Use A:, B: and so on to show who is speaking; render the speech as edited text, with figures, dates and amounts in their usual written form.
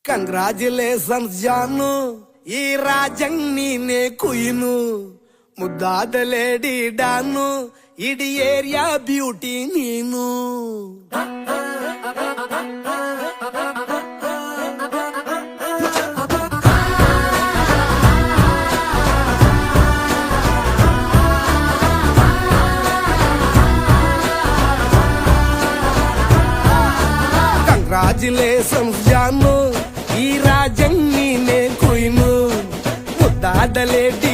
A: Congratulations ಜಾನು, ಈ ರಾಜಂಗ್ ನೀನೆ ಕುಯ್ನು, ಮುದ್ದಾದ ಲೇಡಿ ಡಾನು, ಇಡೀ ಏರಿಯಾ ಬ್ಯೂಟಿ ನೀನು. ಕಂಗ್ರಾಚುಲೇಷನ್ಸ್ ಜಾನು, ಈ ರಾಜಂಗ್ ನೀನೆ ಕುಯ್ನು, ಮುದ್ದಾದ ಲೇಡಿ